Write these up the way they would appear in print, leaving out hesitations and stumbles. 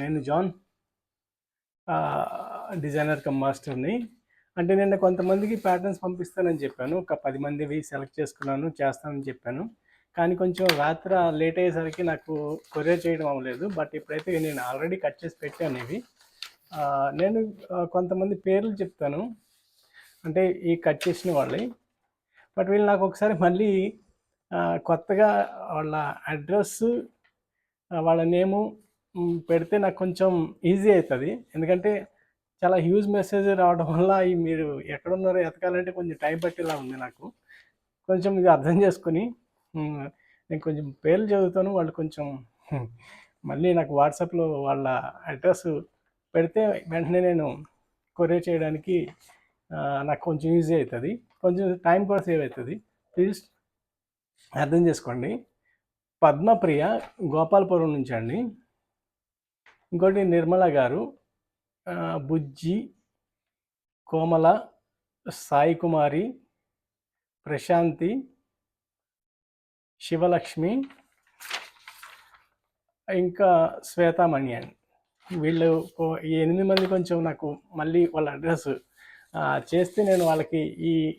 నేను John designer come మాస్టర్ని. అంటే నిన్న కొంతమందికి ప్యాటర్న్స్ పంపిస్తానని చెప్పాను. ఒక 10 మందివి సెలెక్ట్ చేసుకున్నాను, చేస్తానని చెప్పాను. కానీ కొంచెం రాత్ర లేట్ అయ్యేసరికి నాకు కొరియర్ చేయడం అవ్వలేదు. బట్ ఇప్పుడైతే నేను ఆల్రెడీ కట్ చేసి పెట్టాను ఇవి. నేను కొంతమంది పేర్లు చెప్తాను, అంటే ఈ కట్ చేసిన వాళ్ళే. బట్ వీళ్ళు నాకు ఒకసారి మళ్ళీ కొత్తగా వాళ్ళ అడ్రస్, వాళ్ళ నేము పెడితే నాకు కొంచెం ఈజీ అవుతుంది. ఎందుకంటే చాలా హ్యూజ్ మెసేజ్ రావడం వల్ల ఈ మీరు ఎక్కడున్నారో ఎతకాలంటే కొంచెం టైం పట్టేలా ఉంది నాకు. కొంచెం ఇది అర్థం చేసుకుని నేను కొంచెం పేర్లు చదువుతాను. వాళ్ళు కొంచెం మళ్ళీ నాకు వాట్సాప్లో వాళ్ళ అడ్రస్ పెడితే వెంటనే నేను కొరియర్ చేయడానికి నాకు కొంచెం ఈజీ అవుతుంది, కొంచెం టైం కూడా సేవ్ అవుతుంది. ప్లీజ్ అర్థం చేసుకోండి. పద్మప్రియ గోపాలపురం నుంచి అండి. ఇంకోటి నిర్మల గారు, బుజ్జి, కోమల, సాయి కుమారి, ప్రశాంతి, శివలక్ష్మి, ఇంకా శ్వేతామణి అండి. వీళ్ళు 8 మంది కొంచెం నాకు మళ్ళీ వాళ్ళ అడ్రస్ చేస్తే నేను వాళ్ళకి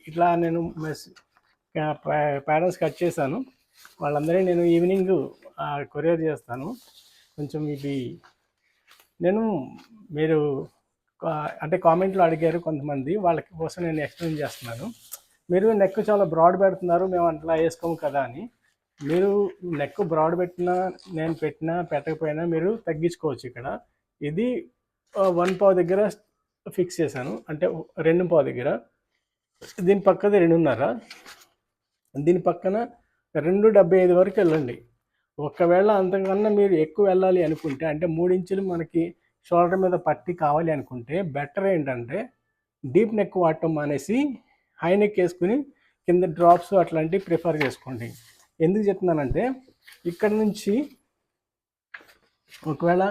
ఇట్లా నేను ప్యాటర్న్స్ కట్ చేశాను. వాళ్ళందరినీ నేను ఈవినింగ్ కొరియర్ చేస్తాను. కొంచెం ఇది నేను మీరు అంటే కామెంట్లో అడిగారు కొంతమంది, వాళ్ళకి కోసం నేను ఎక్స్ప్లెయిన్ చేస్తున్నాను. మీరు నెక్ చాలా బ్రాడ్ పెడుతున్నారు, మేము అట్లా వేసుకోము కదా అని. మీరు నెక్ బ్రాడ్ పెట్టినా, నేను పెట్టినా పెట్టకపోయినా మీరు తగ్గించుకోవచ్చు. ఇక్కడ ఇది 1.5 దగ్గర ఫిక్స్ చేశాను, అంటే 2.5 దగ్గర. దీని పక్కది 2.5, దీని పక్కన 2.75 వరకు వెళ్ళండి. ఒకవేళ అంతకన్నా మీరు ఎక్కువ వెళ్ళాలి అనుకుంటే, అంటే 3 ఇంచులు మనకి షోల్డర్ మీద పట్టి కావాలి అనుకుంటే బెటర్ ఏంటంటే డీప్ నెక్ వాడటం మానేసి హై నెక్ వేసుకుని కింద డ్రాప్స్ అట్లాంటివి ప్రిఫర్ చేసుకోండి. ఎందుకు చెప్తున్నానంటే ఇక్కడ నుంచి ఒకవేళ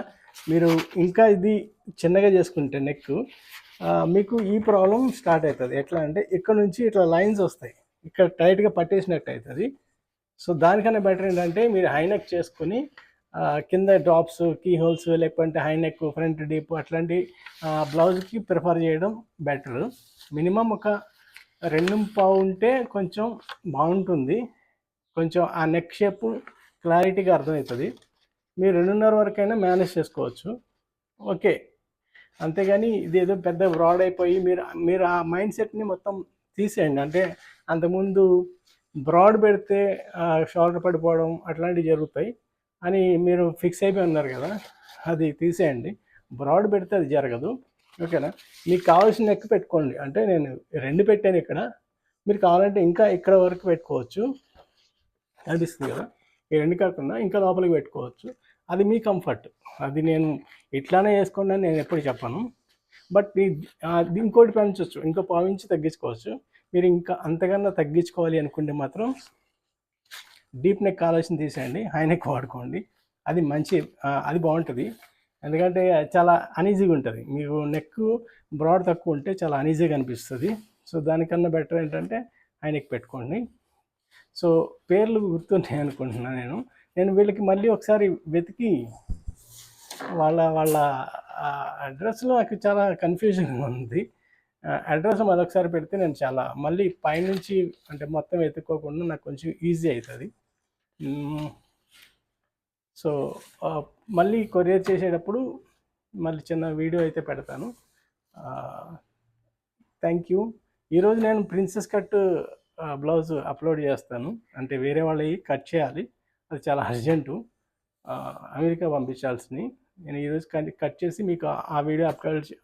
మీరు ఇంకా ఇది చిన్నగా చేసుకుంటే నెక్ మీకు ఈ ప్రాబ్లం స్టార్ట్ అవుతుంది. ఎట్లా అంటే ఇక్కడ నుంచి ఇట్లా లైన్స్ వస్తాయి, ఇక్కడ టైట్గా పట్టేసినట్టు అవుతుంది. సో దానికన్నా బెటర్ ఏంటంటే మీరు హై నెక్ చేసుకుని కింద డ్రాప్స్, కీ హోల్స్, లేకపోతే హై నెక్, ఫ్రంట్ డీప్ అట్లాంటి బ్లౌజ్కి ప్రిఫర్ చేయడం బెటర్. మినిమం ఒక 2.5 ఉంటే కొంచెం బాగుంటుంది. కొంచెం ఆ నెక్ షేప్ క్లారిటీగా అర్థమవుతుంది. మీరు 2.5 వరకైనా మేనేజ్ చేసుకోవచ్చు, ఓకే. అంతేగాని ఇదేదో పెద్ద బ్రాడ్ అయిపోయి మీరు ఆ మైండ్ సెట్ని మొత్తం తీసేయండి. అంటే అంతకుముందు బ్రాడ్ పెడితే షోల్డర్ పడిపోవడం అట్లాంటివి జరుగుతాయి అని మీరు ఫిక్స్ అయిపోయి ఉన్నారు కదా, అది తీసేయండి. బ్రాడ్ పెడితే అది జరగదు, ఓకేనా. మీకు కావాల్సిన నెక్ పెట్టుకోండి. అంటే నేను 2 పెట్టాను ఇక్కడ, మీరు కావాలంటే ఇంకా ఇక్కడ వరకు పెట్టుకోవచ్చు, అనిపిస్తుంది కదా. ఈ 2 కాకుండా ఇంకా లోపలికి పెట్టుకోవచ్చు, అది మీ కంఫర్ట్. అది నేను ఇట్లానే వేసుకోండి అని నేను ఎప్పుడు చెప్పను. బట్ ఇంకోటి పెంచవచ్చు, ఇంకో 1.5 ఇంచ్ తగ్గించుకోవచ్చు. మీరు ఇంకా అంతకన్నా తగ్గించుకోవాలి అనుకుంటే మాత్రం డీప్ నెక్ ఆలోచన తీసేయండి, హై నెక్ వాడుకోండి. అది మంచి, అది బాగుంటుంది. ఎందుకంటే చాలా అనీజీగా ఉంటుంది. మీకు నెక్ బ్రాడ్ తక్కువ ఉంటే చాలా అనీజీగా అనిపిస్తుంది. సో దానికన్నా బెటర్ ఏంటంటే హై నెక్ పెట్టుకోండి. సో పేర్లు గుర్తున్నాయి అనుకుంటున్నాను. నేను వీళ్ళకి మళ్ళీ ఒకసారి వెతికి వాళ్ళ అడ్రస్లో నాకు చాలా కన్ఫ్యూజన్గా ఉంది. అడ్రస్ మరొకసారి పెడితే నేను చాలా మళ్ళీ పైనుంచి అంటే మొత్తం వెతుక్కోకుండా నాకు కొంచెం ఈజీ అవుతుంది. సో మళ్ళీ కొరియర్ చేసేటప్పుడు మళ్ళీ చిన్న వీడియో అయితే పెడతాను. Thank you. ఈరోజు నేను ప్రిన్సెస్ కట్ బ్లౌజ్ అప్లోడ్ చేస్తాను. అంటే వేరే వాళ్ళవి కట్ చేయాలి, అది చాలా అర్జెంటు, అమెరికా పంపించాల్సింది. నేను ఈరోజు కట్ చేసి మీకు ఆ వీడియో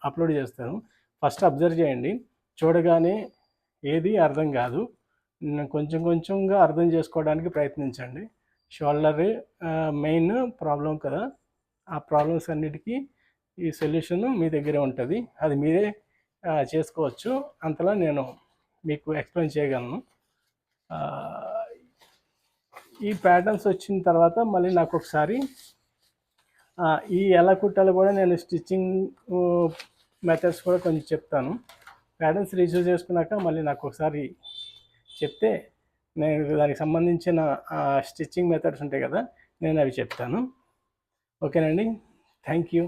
అప్లోడ్ చేస్తాను. ఫస్ట్ అబ్జర్వ్ చేయండి, చూడగానే ఏది అర్థం కాదు, కొంచెం కొంచెంగా అర్థం చేసుకోవడానికి ప్రయత్నించండి. షోల్డర్ మెయిన్ ప్రాబ్లం కదా, ఆ ప్రాబ్లమ్స్ అన్నిటికీ ఈ సొల్యూషన్ మీ దగ్గరే ఉంటుంది, అది మీరే చేసుకోవచ్చు. అంతలా నేను మీకు ఎక్స్ప్లెయిన్ చేయగలను. ఈ ప్యాటర్న్స్ వచ్చిన తర్వాత మళ్ళీ నాకు ఒకసారి ఈ ఎలా కుట్టాలో కూడా నేను స్టిచ్చింగ్ మెథడ్స్ కూడా కొంచెం చెప్తాను. ప్యాటర్న్స్ రిసీవ్ చేసుకున్నాక మళ్ళీ నాకు ఒకసారి చెప్తే నేను దానికి సంబంధించిన స్టిచ్చింగ్ మెథడ్స్ ఉంటాయి కదా, నేను అవి చెప్తాను, ఓకేనండి. Thank you.